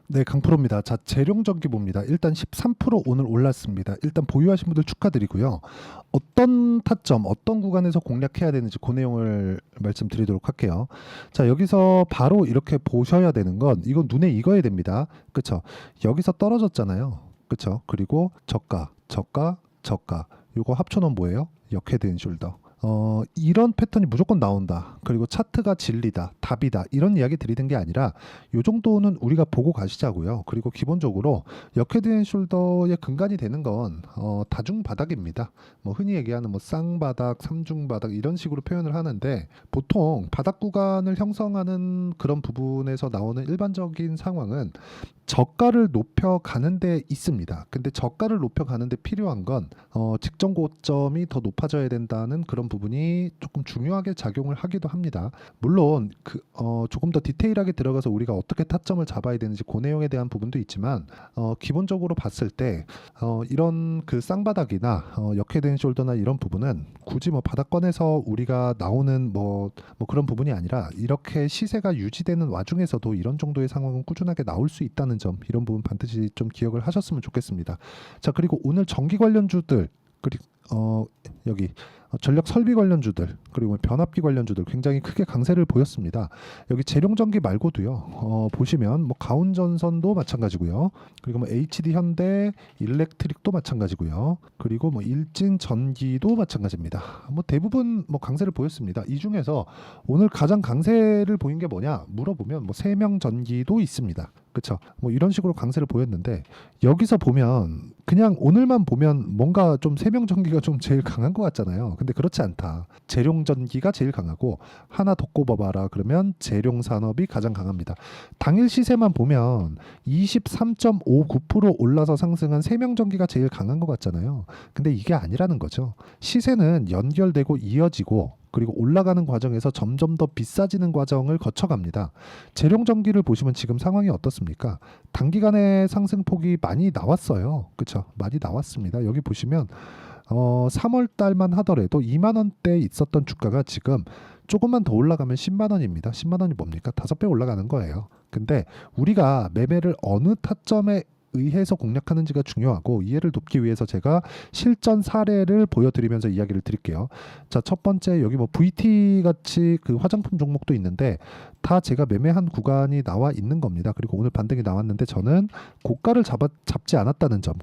네, 강프로입니다. 자, 재룡전기 봅니다. 일단 13% 오늘 올랐습니다. 일단 보유하신 분들 축하드리고요. 어떤 타점, 어떤 구간에서 공략해야 되는지 그 내용을 말씀드리도록 할게요. 자, 여기서 바로 이렇게 보셔야 되는 건 이건 눈에 익어야 됩니다. 그쵸? 여기서 떨어졌잖아요. 그쵸? 그리고 저가, 저가, 저가. 요거 합쳐놓으면 뭐예요? 역헤드 앤 숄더. 이런 패턴이 무조건 나온다. 그리고 차트가 진리다, 답이다. 이런 이야기 드리는 게 아니라 요 정도는 우리가 보고 가시자고요. 그리고 기본적으로 역헤드 앤 숄더의 근간이 되는 건 다중 바닥입니다. 뭐 흔히 얘기하는 뭐 쌍바닥, 삼중 바닥 이런 식으로 표현을 하는데 보통 바닥 구간을 형성하는 그런 부분에서 나오는 일반적인 상황은 저가를 높여가는 데 있습니다. 근데 저가를 높여가는 데 필요한 건 직전 고점이 더 높아져야 된다는 그런 부분이 조금 중요하게 작용을 하기도 합니다. 물론 조금 더 디테일하게 들어가서 우리가 어떻게 타점을 잡아야 되는지 그 내용에 대한 부분도 있지만 기본적으로 봤을 때 이런 그 쌍바닥이나 역헤드 앤 숄더나 이런 부분은 굳이 뭐 바닥권에서 우리가 나오는 뭐 그런 부분이 아니라 이렇게 시세가 유지되는 와중에서도 이런 정도의 상황은 꾸준하게 나올 수 있다는 점, 이런 부분 반드시 좀 기억을 하셨으면 좋겠습니다. 자, 그리고 오늘 전기 관련주들, 그리고 여기 전력 설비 관련주들, 그리고 변압기 관련주들 굉장히 크게 강세를 보였습니다. 여기 재룡전기 말고도요. 보시면 뭐 가온전선도 마찬가지고요. 그리고 뭐 HD 현대 일렉트릭도 마찬가지고요. 그리고 뭐 일진전기도 마찬가지입니다. 뭐 대부분 뭐 강세를 보였습니다. 이 중에서 오늘 가장 강세를 보인 게 뭐냐 물어보면 뭐 세명전기도 있습니다. 그렇죠? 뭐 이런 식으로 강세를 보였는데 여기서 보면 그냥 오늘만 보면 뭔가 좀 세명전기가 좀 제일 강한 것 같잖아요. 근데 그렇지 않다. 재룡전기가 제일 강하고 하나 더 꼽아봐라 그러면 재룡산업이 가장 강합니다. 당일 시세만 보면 23.59% 올라서 상승한 세명전기가 제일 강한 것 같잖아요. 근데 이게 아니라는 거죠. 시세는 연결되고 이어지고 그리고 올라가는 과정에서 점점 더 비싸지는 과정을 거쳐갑니다. 재룡전기를 보시면 지금 상황이 어떻습니까? 단기간에 상승폭이 많이 나왔어요. 그렇죠? 많이 나왔습니다. 여기 보시면 3월 달만 하더라도 2만 원대에 있었던 주가가 지금 조금만 더 올라가면 10만 원입니다. 10만 원이 뭡니까? 5배 올라가는 거예요. 근데 우리가 매매를 어느 타점에 의해서 공략하는지가 중요하고 이해를 돕기 위해서 제가 실전 사례를 보여드리면서 이야기를 드릴게요. 자, 첫 번째 여기 뭐 VT 같이 그 화장품 종목도 있는데 다 제가 매매한 구간이 나와 있는 겁니다. 그리고 오늘 반등이 나왔는데 저는 고가를 잡지 않았다는 점,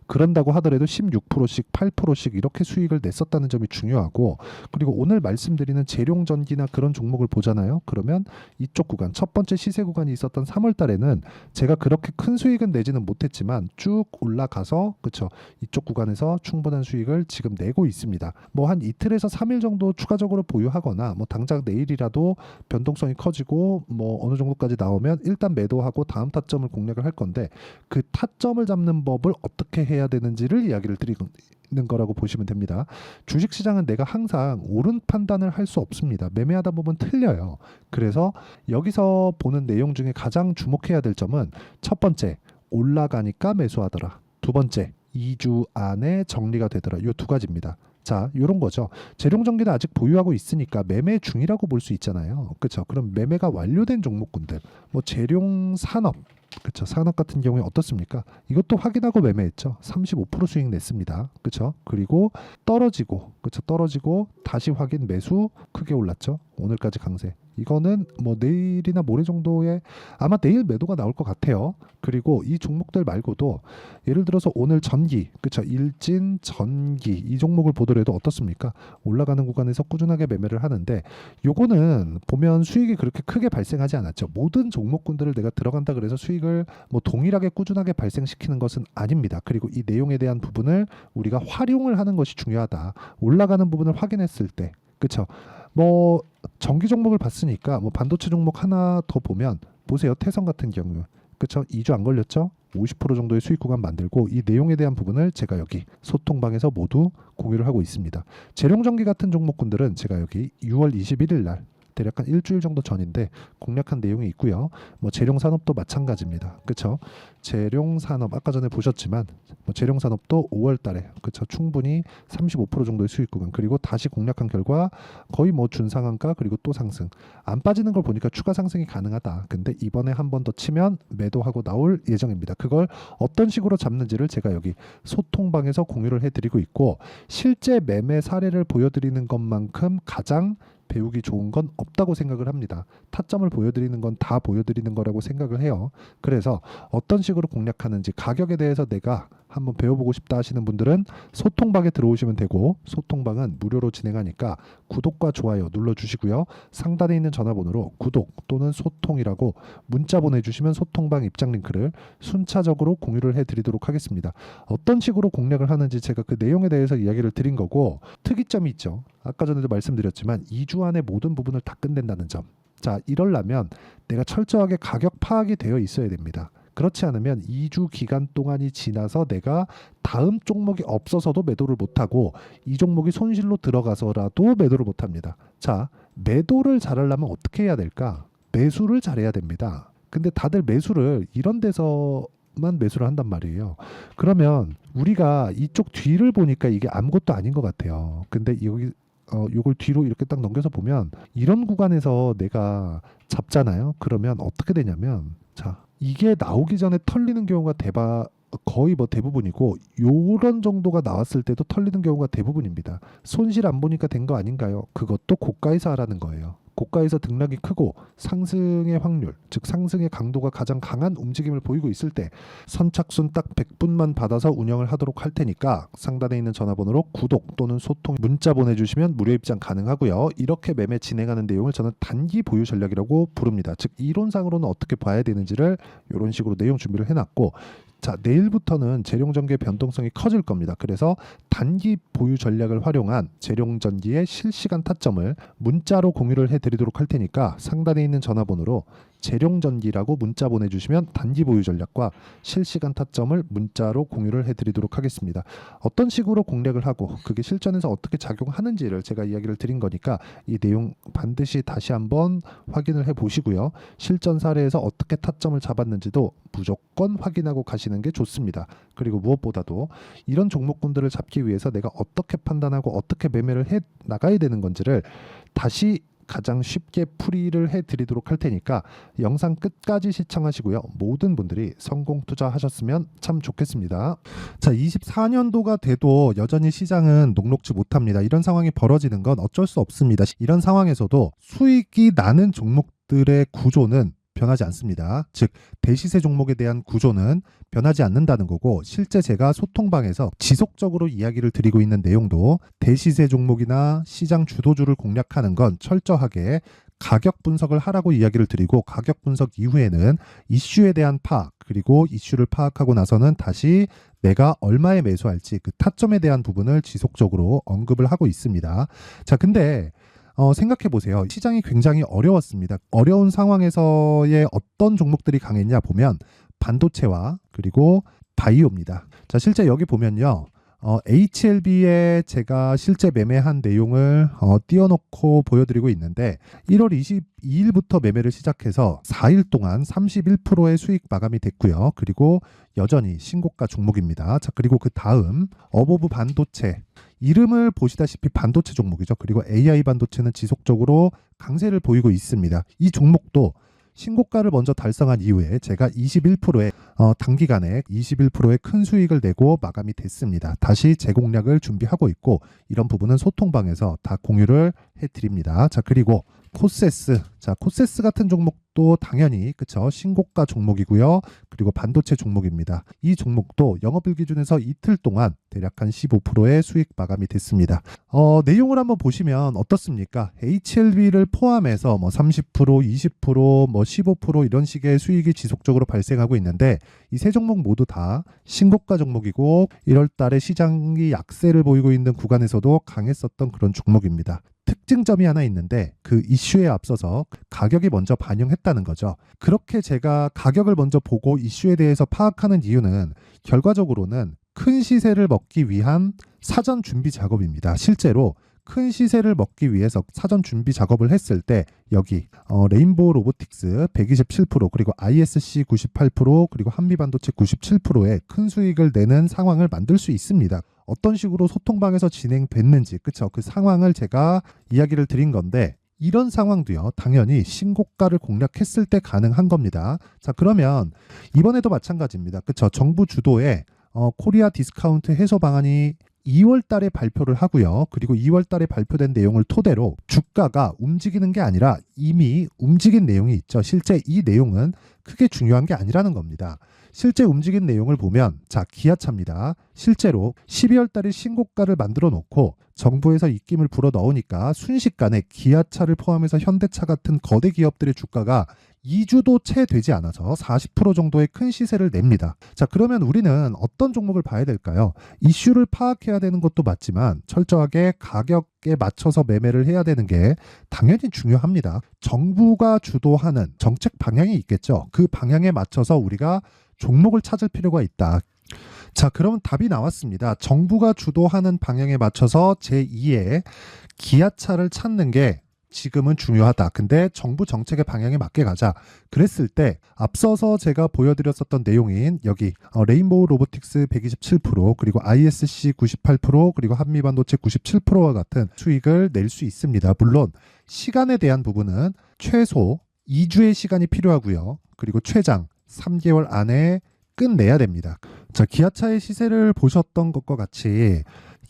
그런다고 하더라도 16%씩 8%씩 이렇게 수익을 냈었다는 점이 중요하고, 그리고 오늘 말씀드리는 재룡전기나 그런 종목을 보잖아요. 그러면 이쪽 구간, 첫 번째 시세 구간이 있었던 3월 달에는 제가 그렇게 큰 수익은 내지는 못했지만 쭉 올라가서 그쵸, 이쪽 구간에서 충분한 수익을 지금 내고 있습니다. 뭐 한 이틀에서 3일 정도 추가적으로 보유하거나 뭐 당장 내일이라도 변동성이 커지고 뭐 어느 정도까지 나오면 일단 매도하고 다음 타점을 공략을 할 건데, 그 타점을 잡는 법을 어떻게 해야 되는지를 이야기를 드리는 거라고 보시면 됩니다. 주식시장은 내가 항상 옳은 판단을 할 수 없습니다. 매매하다 보면 틀려요. 그래서 여기서 보는 내용 중에 가장 주목해야 될 점은 첫 번째, 올라가니까 매수하더라. 두 번째, 2주 안에 정리가 되더라. 이 두 가지입니다. 자, 이런 거죠. 재룡전기는 아직 보유하고 있으니까 매매 중이라고 볼 수 있잖아요. 그렇죠? 그럼 매매가 완료된 종목군들, 뭐 재룡산업, 그렇죠. 산업 같은 경우에 어떻습니까? 이것도 확인하고 매매했죠. 35% 수익 냈습니다. 그렇죠? 그리고 떨어지고, 그렇죠. 떨어지고 다시 확인 매수 크게 올랐죠. 오늘까지 강세. 이거는 뭐 내일이나 모레 정도에 아마 내일 매도가 나올 것 같아요. 그리고 이 종목들 말고도 예를 들어서 오늘 전기, 그렇죠. 일진 전기 이 종목을 보더라도 어떻습니까? 올라가는 구간에서 꾸준하게 매매를 하는데 요거는 보면 수익이 그렇게 크게 발생하지 않았죠. 모든 종목군들을 내가 들어간다 그래서 수익을 뭐 동일하게 꾸준하게 발생시키는 것은 아닙니다. 그리고 이 내용에 대한 부분을 우리가 활용을 하는 것이 중요하다. 올라가는 부분을 확인했을 때, 그렇죠. 뭐 전기 종목을 봤으니까 뭐 반도체 종목 하나 더 보면 보세요. 태성 같은 경우, 그렇죠. 2주 안 걸렸죠. 50% 정도의 수익 구간 만들고, 이 내용에 대한 부분을 제가 여기 소통방에서 모두 공유를 하고 있습니다. 재룡전기 같은 종목군들은 제가 여기 6월 21일 날 대략 한 일주일 정도 전인데 공략한 내용이 있고요. 뭐 재룡산업도 마찬가지입니다. 그렇죠? 재룡산업 아까 전에 보셨지만 뭐 재룡산업도 5월 달에 그렇죠? 충분히 35% 정도의 수익 구간 그리고 다시 공략한 결과 거의 뭐 준상한가 그리고 또 상승 안 빠지는 걸 보니까 추가 상승이 가능하다. 근데 이번에 한 번 더 치면 매도하고 나올 예정입니다. 그걸 어떤 식으로 잡는지를 제가 여기 소통방에서 공유를 해드리고 있고 실제 매매 사례를 보여드리는 것만큼 가장 배우기 좋은 건 없다고 생각을 합니다. 타점을 보여드리는 건 다 보여드리는 거라고 생각을 해요. 그래서 어떤 식으로 공략하는지 가격에 대해서 내가 한번 배워보고 싶다 하시는 분들은 소통방에 들어오시면 되고 소통방은 무료로 진행하니까 구독과 좋아요 눌러주시고요. 상단에 있는 전화번호로 구독 또는 소통이라고 문자 보내주시면 소통방 입장 링크를 순차적으로 공유를 해드리도록 하겠습니다. 어떤 식으로 공략을 하는지 제가 그 내용에 대해서 이야기를 드린 거고 특이점이 있죠. 아까 전에도 말씀드렸지만 2주 안에 모든 부분을 다 끝낸다는 점. 자, 이러려면 내가 철저하게 가격 파악이 되어 있어야 됩니다. 그렇지 않으면 2주 기간 동안이 지나서 내가 다음 종목이 없어서도 매도를 못하고 이 종목이 손실로 들어가서라도 매도를 못합니다. 자, 매도를 잘하려면 어떻게 해야 될까? 매수를 잘해야 됩니다. 근데 다들 매수를 이런 데서만 매수를 한단 말이에요. 그러면 우리가 이쪽 뒤를 보니까 이게 아무것도 아닌 것 같아요. 근데 여기 요걸 뒤로 이렇게 딱 넘겨서 보면 이런 구간에서 내가 잡잖아요. 그러면 어떻게 되냐면 자, 이게 나오기 전에 털리는 경우가 거의 뭐 대부분이고 요런 정도가 나왔을 때도 털리는 경우가 대부분입니다. 손실 안 보니까 된 거 아닌가요? 그것도 고가에서 하라는 거예요. 고가에서 등락이 크고 상승의 확률, 즉 상승의 강도가 가장 강한 움직임을 보이고 있을 때 선착순 딱 100분만 받아서 운영을 하도록 할 테니까 상단에 있는 전화번호로 구독 또는 소통 문자 보내주시면 무료 입장 가능하고요. 이렇게 매매 진행하는 내용을 저는 단기 보유 전략이라고 부릅니다. 즉 이론상으로는 어떻게 봐야 되는지를 이런 식으로 내용 준비를 해놨고 자, 내일부터는 재룡전기의 변동성이 커질 겁니다. 그래서 단기 보유 전략을 활용한 재룡전기의 실시간 타점을 문자로 공유를 해드리도록 할 테니까 상단에 있는 전화번호로 재룡전기라고 문자 보내주시면 단기 보유 전략과 실시간 타점을 문자로 공유를 해드리도록 하겠습니다. 어떤 식으로 공략을 하고 그게 실전에서 어떻게 작용하는지를 제가 이야기를 드린 거니까 이 내용 반드시 다시 한번 확인을 해보시고요. 실전 사례에서 어떻게 타점을 잡았는지도 무조건 확인하고 가시는 게 좋습니다. 그리고 무엇보다도 이런 종목군들을 잡기 위해서 내가 어떻게 판단하고 어떻게 매매를 해 나가야 되는 건지를 다시 가장 쉽게 풀이를 해드리도록 할 테니까 영상 끝까지 시청하시고요. 모든 분들이 성공 투자하셨으면 참 좋겠습니다. 자, 24년도가 돼도 여전히 시장은 녹록지 못합니다. 이런 상황이 벌어지는 건 어쩔 수 없습니다. 이런 상황에서도 수익이 나는 종목들의 구조는 변하지 않습니다. 즉 대시세 종목에 대한 구조는 변하지 않는다는 거고 실제 제가 소통방에서 지속적으로 이야기를 드리고 있는 내용도 대시세 종목이나 시장 주도주를 공략하는 건 철저하게 가격 분석을 하라고 이야기를 드리고 가격 분석 이후에는 이슈에 대한 파악 그리고 이슈를 파악하고 나서는 다시 내가 얼마에 매수할지 그 타점에 대한 부분을 지속적으로 언급을 하고 있습니다. 자, 근데 생각해 보세요. 시장이 굉장히 어려웠습니다. 어려운 상황에서의 어떤 종목들이 강했냐 보면 반도체와 그리고 바이오입니다. 자, 실제 여기 보면요. HLB에 제가 실제 매매한 내용을 띄워놓고 보여드리고 있는데 1월 22일부터 매매를 시작해서 4일 동안 31%의 수익 마감이 됐고요. 그리고 여전히 신고가 종목입니다. 자, 그리고 그 다음 어보브 반도체 이름을 보시다시피 반도체 종목이죠. 그리고 AI 반도체는 지속적으로 강세를 보이고 있습니다. 이 종목도 신고가를 먼저 달성한 이후에 제가 21%의 단기간에 21%의 큰 수익을 내고 마감이 됐습니다. 다시 재공략을 준비하고 있고 이런 부분은 소통방에서 다 공유를 해드립니다. 자, 그리고 코세스. 자, 코세스 같은 종목도 당연히 그쵸 신고가 종목이고요. 그리고 반도체 종목입니다. 이 종목도 영업일 기준에서 이틀 동안 대략 한 15%의 수익 마감이 됐습니다. 내용을 한번 보시면 어떻습니까? HLB를 포함해서 뭐 30%, 20%, 뭐 15% 이런 식의 수익이 지속적으로 발생하고 있는데 이 세 종목 모두 다 신고가 종목이고 1월 달에 시장이 약세를 보이고 있는 구간에서도 강했었던 그런 종목입니다. 특징점이 하나 있는데 그 이슈에 앞서서 가격이 먼저 반영했다는 거죠. 그렇게 제가 가격을 먼저 보고 이슈에 대해서 파악하는 이유는 결과적으로는 큰 시세를 먹기 위한 사전 준비 작업입니다. 실제로 큰 시세를 먹기 위해서 사전 준비 작업을 했을 때 여기 레인보우 로보틱스 127% 그리고 ISC 98% 그리고 한미반도체 97%의 큰 수익을 내는 상황을 만들 수 있습니다. 어떤 식으로 소통방에서 진행됐는지 그쵸? 그 상황을 제가 이야기를 드린 건데 이런 상황도요 당연히 신고가를 공략했을 때 가능한 겁니다. 자 그러면 이번에도 마찬가지입니다. 그쵸? 정부 주도의 코리아 디스카운트 해소 방안이 2월 달에 발표를 하고요. 그리고 2월 달에 발표된 내용을 토대로 주가가 움직이는 게 아니라 이미 움직인 내용이 있죠. 실제 이 내용은 크게 중요한 게 아니라는 겁니다. 실제 움직인 내용을 보면 자 기아차입니다. 실제로 12월 달에 신고가를 만들어 놓고 정부에서 입김을 불어 넣으니까 순식간에 기아차를 포함해서 현대차 같은 거대 기업들의 주가가 2주도 채 되지 않아서 40% 정도의 큰 시세를 냅니다. 자 그러면 우리는 어떤 종목을 봐야 될까요? 이슈를 파악해야 되는 것도 맞지만 철저하게 가격에 맞춰서 매매를 해야 되는 게 당연히 중요합니다. 정부가 주도하는 정책 방향이 있겠죠. 그 방향에 맞춰서 우리가 종목을 찾을 필요가 있다. 자, 그럼 답이 나왔습니다. 정부가 주도하는 방향에 맞춰서 제2의 기아차를 찾는 게 지금은 중요하다. 근데 정부 정책의 방향에 맞게 가자. 그랬을 때 앞서서 제가 보여드렸었던 내용인 여기 레인보우 로보틱스 127% 그리고 ISC 98% 그리고 한미반도체 97%와 같은 수익을 낼 수 있습니다. 물론 시간에 대한 부분은 최소 2주의 시간이 필요하고요. 그리고 최장 3개월 안에 끝내야 됩니다. 자, 기아차의 시세를 보셨던 것과 같이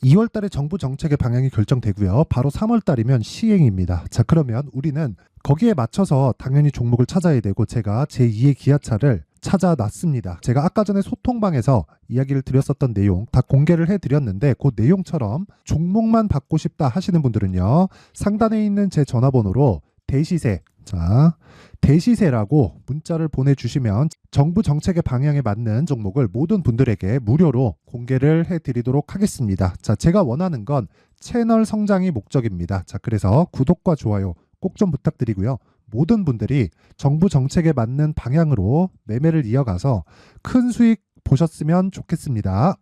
2월 달에 정부 정책의 방향이 결정되고요. 바로 3월 달이면 시행입니다. 자, 그러면 우리는 거기에 맞춰서 당연히 종목을 찾아야 되고 제가 제2의 기아차를 찾아놨습니다. 제가 아까 전에 소통방에서 이야기를 드렸었던 내용 다 공개를 해드렸는데 그 내용처럼 종목만 받고 싶다 하시는 분들은요. 상단에 있는 제 전화번호로 대시세 자 대시세라고 문자를 보내주시면 정부 정책의 방향에 맞는 종목을 모든 분들에게 무료로 공개를 해드리도록 하겠습니다. 자, 제가 원하는 건 채널 성장이 목적입니다. 자, 그래서 구독과 좋아요 꼭 좀 부탁드리고요. 모든 분들이 정부 정책에 맞는 방향으로 매매를 이어가서 큰 수익 보셨으면 좋겠습니다.